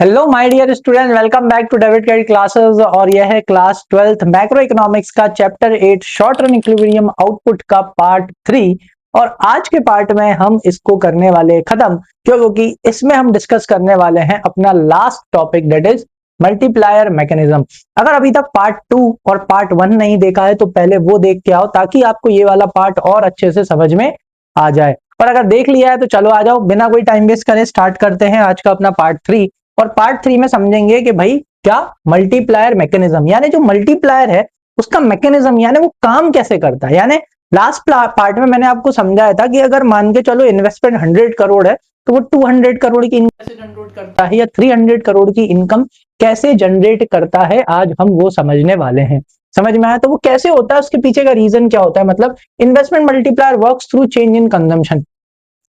Hello my dear student, welcome back to David credit classes. और यह है class 12th macro economics का chapter 8 short run equilibrium output का part 3। और आज के पार्ट में हम इसको करने वाले खत्म, क्योंकि इसमें हम डिस्कस करने वाले हैं अपना last topic, that is multiplier mechanism. अगर अभी तक पार्ट 2 और पार्ट 1 नहीं देखा है तो पहले वो देख के आओ, ताकि आपको ये वाला पार्ट और अच्छे से समझ में आ जाए। और अगर देख लिया है तो चलो आ जाओ, बिना कोई टाइम वेस्ट करे स्टार्ट करते हैं आज का अपना पार्ट 3। और पार्ट 3 में समझेंगे कि भाई क्या मल्टीप्लायर मैकेनिज्म, यानी जो मल्टीप्लायर है उसका मैकेनिज्म, यानी वो काम कैसे करता है। यानी लास्ट पार्ट में मैंने आपको समझाया था कि अगर मान के चलो इन्वेस्टमेंट 100 करोड़ है तो वो 200 करोड़ की इनकम कैसे जनरेट करता है, या 300 करोड़ की इनकम कैसे जनरेट करता है, आज हम वो समझने वाले हैं। समझ में आया? तो वो कैसे होता है, उसके पीछे का रीजन क्या होता है। मतलब investment multiplier works through change in consumption.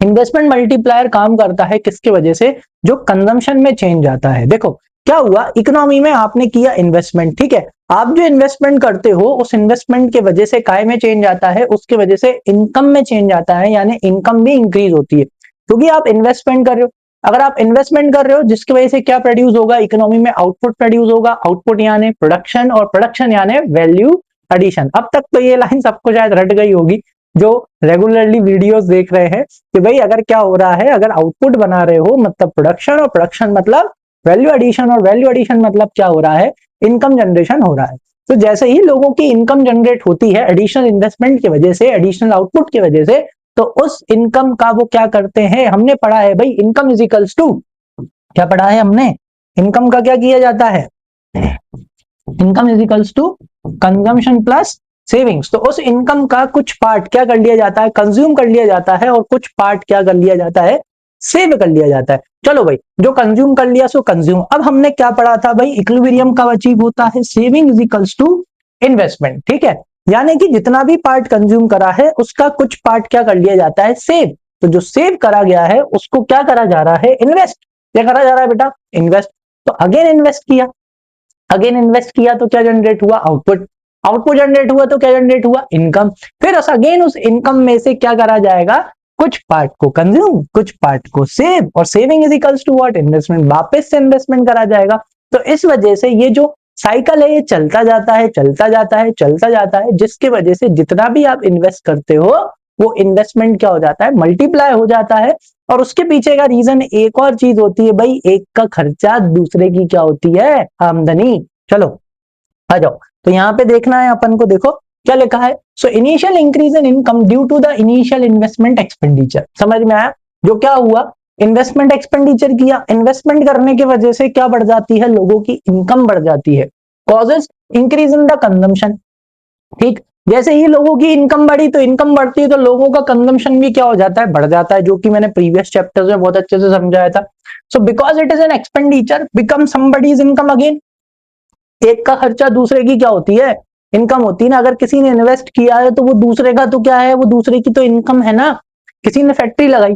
Investment multiplier काम करता है किसकी वजह से? जो कंजम्पशन में चेंज आता है। देखो क्या हुआ, इकोनॉमी में आपने किया इन्वेस्टमेंट, ठीक है, आप जो इन्वेस्टमेंट करते हो उस इन्वेस्टमेंट के वजह से काय में चेंज आता है, उसके वजह से इनकम में चेंज आता है, यानी इनकम भी इंक्रीज होती है क्योंकि आप इन्वेस्टमेंट कर रहे हो। अगर आप इन्वेस्टमेंट कर रहे हो जिसकी वजह से क्या प्रोड्यूस होगा, इकोनॉमी में आउटपुट प्रोड्यूस होगा। आउटपुट यानी प्रोडक्शन, और प्रोडक्शन यानी वैल्यू एडिशन। अब तक तो ये लाइन सबको शायद रट गई होगी जो रेगुलरली वीडियोस देख रहे हैं कि भाई अगर क्या हो रहा है, अगर आउटपुट बना रहे हो मतलब प्रोडक्शन, और प्रोडक्शन मतलब वैल्यू एडिशन, और वैल्यू एडिशन मतलब क्या हो रहा है, इनकम जनरेशन हो रहा है। तो जैसे ही लोगों की इनकम जनरेट होती है एडिशनल इन्वेस्टमेंट की वजह से, एडिशनल आउटपुट की वजह से, तो उस इनकम का वो क्या करते हैं, हमने पढ़ा है भाई इनकम इज इक्वल्स टू, क्या पढ़ा है हमने, इनकम का क्या किया जाता है, income is equals to consumption plus savings. तो उस इनकम का कुछ पार्ट क्या कर लिया जाता है, कंज्यूम कर लिया जाता है, और कुछ पार्ट क्या कर लिया जाता है, सेव कर लिया जाता है। चलो भाई, जो कंज्यूम कर लिया सो कंज्यूम। अब हमने क्या पढ़ा था भाई, इक्विलिब्रियम कब अचीव होता है, saving is equals to investment, ठीक है। यानी कि जितना भी पार्ट कंज्यूम करा है उसका कुछ पार्ट क्या कर लिया जाता है, सेव। तो जो सेव करा गया है उसको क्या करा जा रहा है, इन्वेस्ट। क्या करा जा रहा है बेटा, इन्वेस्ट। तो अगेन इन्वेस्ट किया, अगेन इन्वेस्ट किया तो क्या जनरेट हुआ, आउटपुट। आउटपुट जनरेट हुआ तो क्या जनरेट हुआ, इनकम। फिर अगेन उस इनकम में से क्या करा जाएगा, कुछ पार्ट को कंज्यूम, कुछ पार्ट को सेव, और saving is equals to what, investment. वापस से इन्वेस्टमेंट करा जाएगा। तो इस वजह से ये जो साइकिल है ये चलता जाता है, चलता जाता है, चलता जाता है, जिसके वजह से जितना भी आप इन्वेस्ट करते हो वो इन्वेस्टमेंट क्या हो जाता है, मल्टीप्लाई हो जाता है। और उसके पीछे का रीजन एक और चीज होती है भाई, एक का खर्चा दूसरे की क्या होती है, आमदनी। चलो आ जाओ, तो यहां पे देखना है अपन को, देखो क्या लिखा है। So initial increase in income due to the initial investment expenditure. समझ में आया? जो क्या हुआ, इन्वेस्टमेंट एक्सपेंडिचर किया, इन्वेस्टमेंट करने की वजह से क्या बढ़ जाती है, लोगों की इनकम बढ़ जाती है, causes increase in the consumption. ठीक, जैसे ही लोगों की इनकम बढ़ी तो इनकम बढ़ती है तो लोगों का कंजम्पशन भी क्या हो जाता है, बढ़ जाता है, जो कि मैंने प्रीवियस चैप्टर्स में बहुत अच्छे से समझाया था। So because it is an expenditure become somebody's income again. एक का खर्चा दूसरे की क्या होती है, इनकम होती है ना। अगर किसी ने इन्वेस्ट किया है तो वो दूसरे का तो क्या है, वो दूसरे की तो इनकम है ना। किसी ने फैक्ट्री लगाई,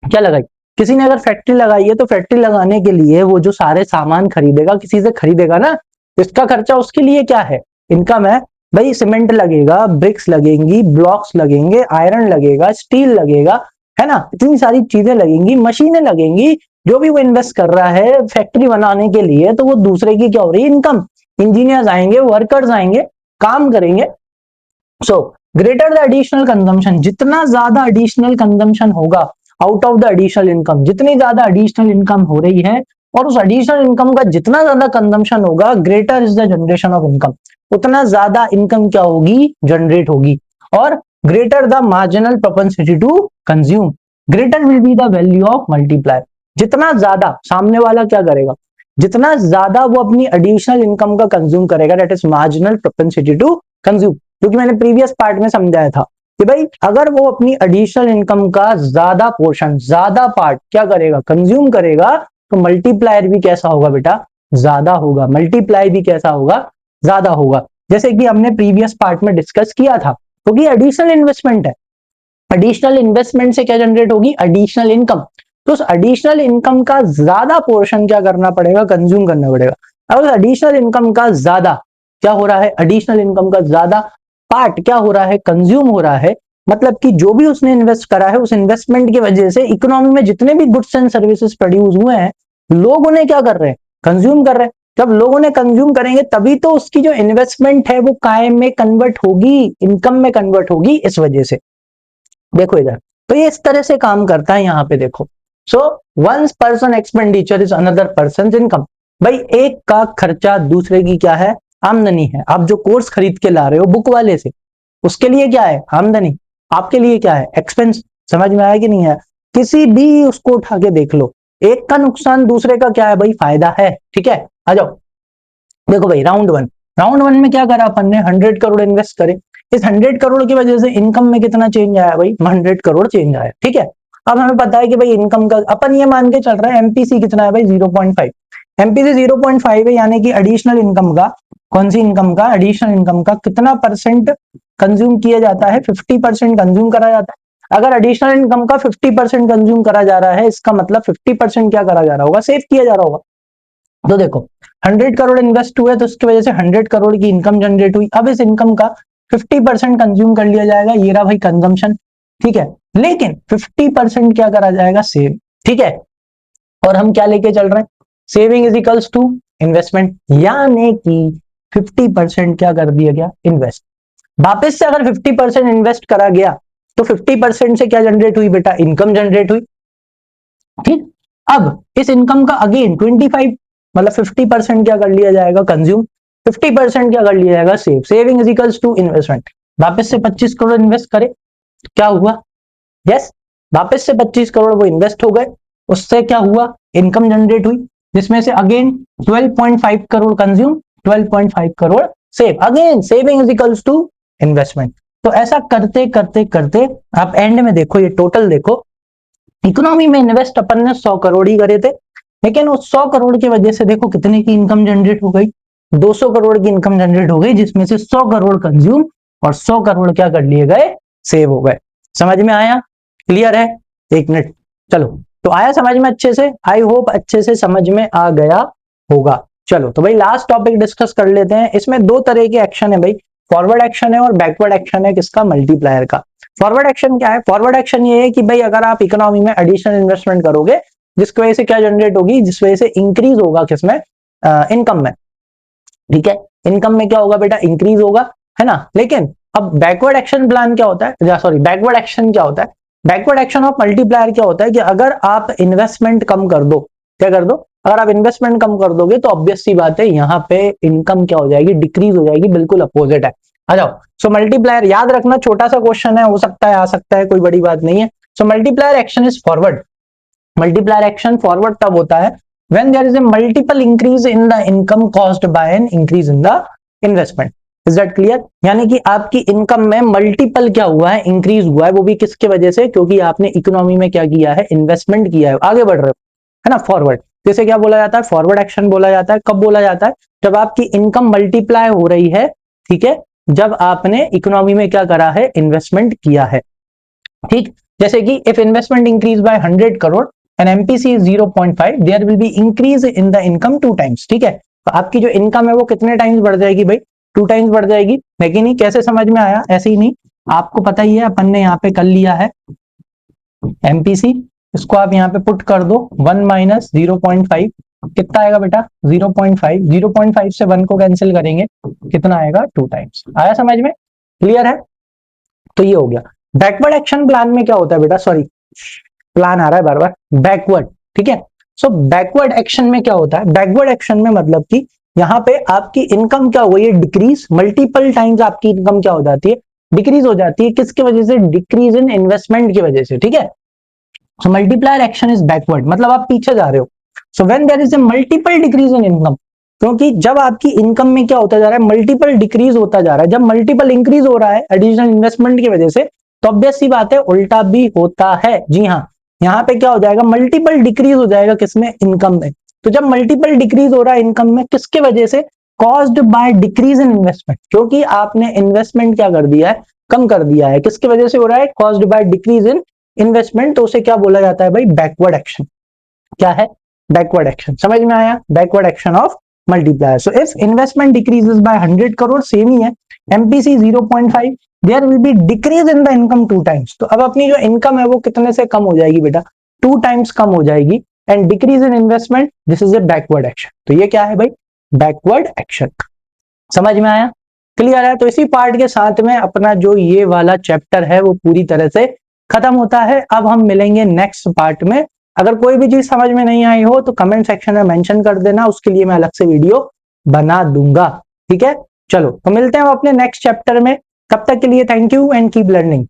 क्या लगाई, किसी ने अगर फैक्ट्री लगाई है तो फैक्ट्री लगाने के लिए वो जो सारे सामान खरीदेगा, किसी से खरीदेगा ना, इसका खर्चा उसके लिए क्या है, इनकम है। भाई सीमेंट लगेगा, ब्रिक्स लगेंगी, ब्लॉक्स लगेंगे, आयरन लगेगा, स्टील लगेगा, है ना, इतनी सारी चीजें लगेंगी, मशीनें लगेंगी। जो भी वो इन्वेस्ट कर रहा है फैक्ट्री बनाने के लिए, तो वो दूसरे की क्या हो रही है, इनकम। इंजीनियर्स आएंगे, वर्कर्स आएंगे, काम करेंगे। So greater the additional consumption, जितना ज्यादा एडिशनल कंजम्पशन होगा out of the additional income, जितनी ज्यादा एडिशनल इनकम हो रही है और उस एडिशनल इनकम का जितना ज्यादा कंजम्पशन होगा, greater is the generation of income, उतना ज्यादा इनकम क्या होगी, जनरेट होगी। और greater the marginal propensity to consume, greater will be the value of multiplier. जितना ज्यादा सामने वाला क्या करेगा, जितना ज्यादा वो अपनी एडिशनल इनकम का कंज्यूम करेगा, that is marginal propensity to consume. क्योंकि मैंने प्रीवियस पार्ट में समझाया था कि भाई अगर वो अपनी एडिशनल इनकम का ज्यादा पोर्शन, ज्यादा पार्ट क्या करेगा, कंज्यूम करेगा, तो मल्टीप्लायर भी कैसा होगा बेटा, ज्यादा होगा। मल्टीप्लाई भी कैसा होगा, ज्यादा होगा। जैसे कि हमने प्रीवियस पार्ट में डिस्कस किया था, क्योंकि एडिशनल इन्वेस्टमेंट है, एडिशनल इन्वेस्टमेंट से क्या जनरेट होगी, एडिशनल इनकम। तो उस एडिशनल इनकम का ज्यादा पोर्शन क्या करना पड़ेगा, कंज्यूम करना पड़ेगा। अब उस एडिशनल इनकम का ज्यादा क्या हो रहा है, एडिशनल इनकम का ज्यादा पार्ट क्या हो रहा है, कंज्यूम हो रहा है। मतलब कि जो भी उसने इन्वेस्ट करा है उस इन्वेस्टमेंट की वजह से इकोनॉमी में जितने भी गुड्स एंड सर्विसेज प्रोड्यूस हुए हैं लोग उन्हें क्या कर रहे हैं, कंज्यूम कर रहे हैं। जब लोग उन्हें कंज्यूम करेंगे तभी तो उसकी जो इन्वेस्टमेंट है वो काय में कन्वर्ट होगी, इनकम में कन्वर्ट होगी। इस वजह से देखो इधर, तो ये इस तरह से काम करता है यहाँ पे देखो। So one person expenditure is another person income. भाई एक का खर्चा दूसरे की क्या है, आमदनी है। आप जो कोर्स खरीद के ला रहे हो बुक वाले से, उसके लिए क्या है, आमदनी। आपके लिए क्या है, एक्सपेंस। समझ में आया कि नहीं है, किसी भी उसको उठा के देख लो, एक का नुकसान दूसरे का क्या है भाई, फायदा है। ठीक है, आ जाओ देखो भाई राउंड वन में क्या करा अपन ने, 100 करोड़ इन्वेस्ट करे। इस 100 करोड़ की वजह से इनकम में कितना चेंज आया भाई, 100 करोड़ चेंज आया। ठीक है, अब हमें पता है कि भाई इनकम का अपन ये मान के चल रहा है एमपीसी कितना है भाई, 0.5। एमपीसी 0.5 है, यानी कि एडिशनल इनकम का, कौन सी इनकम का, एडिशनल इनकम का कितना परसेंट कंज्यूम किया जाता है, 50% कंज्यूम करा जाता है। अगर एडिशनल इनकम का 50% कंज्यूम करा जा रहा है, इसका मतलब 50% क्या करा जा रहा होगा, सेव किया जा रहा होगा। तो देखो 100 करोड़ इन्वेस्ट हुए तो उसकी वजह से 100 करोड़ की इनकम जनरेट हुई। अब इस इनकम का 50% कंज्यूम कर लिया जाएगा, ये रहा भाई कंजम्पशन। ठीक है, लेकिन 50% क्या करा जाएगा, सेव। ठीक है, और हम क्या लेके चल रहे हैं, saving is equals to investment, यानी कि 50% क्या कर दिया गया, इन्वेस्ट। वापस से अगर 50% इन्वेस्ट करा गया तो 50% से क्या जनरेट हुई बेटा, इनकम जनरेट हुई। ठीक, अब इस इनकम का अगेन 25 मतलब 50% क्या कर लिया जाएगा, कंज्यूम। 50% क्या कर लिया जाएगा, save. Saving is equals to investment. वापस से 25 करोड़ इन्वेस्ट करे तो क्या हुआ, यस, वापस से 25 करोड़ वो इन्वेस्ट हो गए, उससे क्या हुआ, इनकम जनरेट हुई, जिसमें से again 12.5 crore consume, 12.5 crore save. Again saving is equals to investment. तो ऐसा करते करते करते आप एंड में देखो, ये टोटल देखो, इकोनॉमी में इन्वेस्ट अपन ने 100 करोड़ ही करे थे, लेकिन उस 100 करोड़ की वजह से देखो कितने की इनकम जनरेट हो गई, 200 करोड़ की इनकम जनरेट हो गई, जिसमें से 100 करोड़ कंज्यूम और 100 करोड़ क्या कर लिए गए, सेव हो गए। समझ में आया, क्लियर है, एक मिनट, चलो तो आया समझ में अच्छे से, आई होप अच्छे से समझ में आ गया होगा। चलो तो भाई लास्ट टॉपिक डिस्कस कर लेते हैं। इसमें दो तरह के एक्शन है भाई, फॉरवर्ड एक्शन है और बैकवर्ड एक्शन है, किसका, मल्टीप्लायर का। फॉरवर्ड एक्शन क्या है, फॉरवर्ड एक्शन ये है कि भाई अगर आप इकोनॉमी में एडिशनल इन्वेस्टमेंट करोगे, जिसकी वजह से क्या जनरेट होगी, जिस वजह से इंक्रीज होगा किसमें, इनकम में। ठीक है, इनकम में क्या होगा बेटा, इंक्रीज होगा, है ना। लेकिन अब बैकवर्ड एक्शन प्लान क्या होता है, सॉरी बैकवर्ड एक्शन क्या होता है, बैकवर्ड एक्शन ऑफ मल्टीप्लायर क्या होता है कि अगर आप इन्वेस्टमेंट कम कर दो, क्या कर दो, अगर आप इन्वेस्टमेंट कम कर दोगे तो ऑब्वियस सी बात है यहाँ पे इनकम क्या हो जाएगी, डिक्रीज हो जाएगी, बिल्कुल अपोजिट है। आ जाओ, सो मल्टीप्लायर याद रखना, छोटा सा क्वेश्चन है, हो सकता है आ सकता है, कोई बड़ी बात नहीं है। So multiplier action is forward. Multiplier action forward तब होता है when there is a multiple increase in the income caused by an increase in the investment. Is that clear? यानी कि आपकी इनकम में मल्टीपल क्या हुआ है, इंक्रीज हुआ है, वो भी किसके वजह से, क्योंकि आपने इकोनॉमी में क्या किया है, इन्वेस्टमेंट किया है, आगे बढ़ रहे हो, है ना। फॉरवर्ड जैसे क्या बोला जाता है, फॉरवर्ड एक्शन बोला जाता है। कब बोला जाता है, जब आपकी इनकम मल्टीप्लाई हो रही है, ठीक है, जब आपने इकोनॉमी में क्या करा है, इन्वेस्टमेंट किया है। ठीक, जैसे कि if investment increase by 100 crore and MPC is 0.5, there will be increase in the income 2 times। ठीक है, तो आपकी जो इनकम है वो कितने टाइम्स बढ़ जाएगी भाई, 2 टाइम्स बढ़ जाएगी। लेकिन नहीं, कैसे समझ में आया, ऐसे ही नहीं, आपको पता ही है, अपन ने यहाँ पे कर लिया है MPC, इसको आप यहाँ पे पुट कर दो, 1 माइनस 0.5 कितना आएगा बेटा, 0.5, 0.5 से 1 को कैंसिल करेंगे, कितना आएगा, 2 टाइम्स। आया समझ में, क्लियर है। तो ये हो गया। बैकवर्ड एक्शन प्लान में क्या होता है बेटा, सॉरी प्लान आ रहा है बार बार, बैकवर्ड। ठीक है, सो बैकवर्ड एक्शन में क्या होता है, बैकवर्ड एक्शन में मतलब कि यहाँ पे आपकी इनकम क्या हो गई है, डिक्रीज, मल्टीपल टाइम्स आपकी इनकम क्या हो जाती है, डिक्रीज हो जाती है, किसकी वजह से, डिक्रीज इन इन्वेस्टमेंट की वजह से। ठीक है, so multiplier action is backward, मतलब आप पीछे जा रहे हो। So when there is a multiple decrease in income, क्योंकि जब आपकी इनकम में क्या होता जा रहा है, मल्टीपल डिक्रीज होता जा रहा है, जब मल्टीपल इंक्रीज हो रहा है एडिशनल इन्वेस्टमेंट की वजह से, तो ऑब्वियस सी बात है उल्टा भी होता है। जी हाँ, यहाँ पे क्या हो जाएगा, मल्टीपल डिक्रीज हो जाएगा किसमें, इनकम में। तो जब मल्टीपल डिक्रीज हो रहा है इनकम में, किसके वजह से, caused by decrease in investment, क्योंकि आपने इन्वेस्टमेंट क्या कर दिया है, कम कर दिया है, किसकी वजह से हो रहा है, caused by decrease in investment. तो उसे क्या बोला जाता है भाई, बैकवर्ड एक्शन। क्या है, बैकवर्ड एक्शन। समझ में आया, backward action of multiplier. So if investment decreases by 100 crore, same ही है, MPC 0.5, there will be decrease in the income 2 times. तो अब अपनी जो इनकम है वो कितने से कम हो जाएगी बेटा, 2 टाइम्स कम हो जाएगी। And decrease in investment, this is a backward action. तो ये क्या है भाई, बैकवर्ड एक्शन। समझ में आया, क्लियर है। तो इसी पार्ट के साथ में अपना जो ये वाला चैप्टर है वो पूरी तरह से खत्म होता है। अब हम मिलेंगे नेक्स्ट पार्ट में। अगर कोई भी चीज समझ में नहीं आई हो तो कमेंट सेक्शन में मेंशन कर देना, उसके लिए मैं अलग से वीडियो बना दूंगा। ठीक है, चलो तो मिलते हैं अपने नेक्स्ट चैप्टर में। तब तक के लिए thank you and keep learning.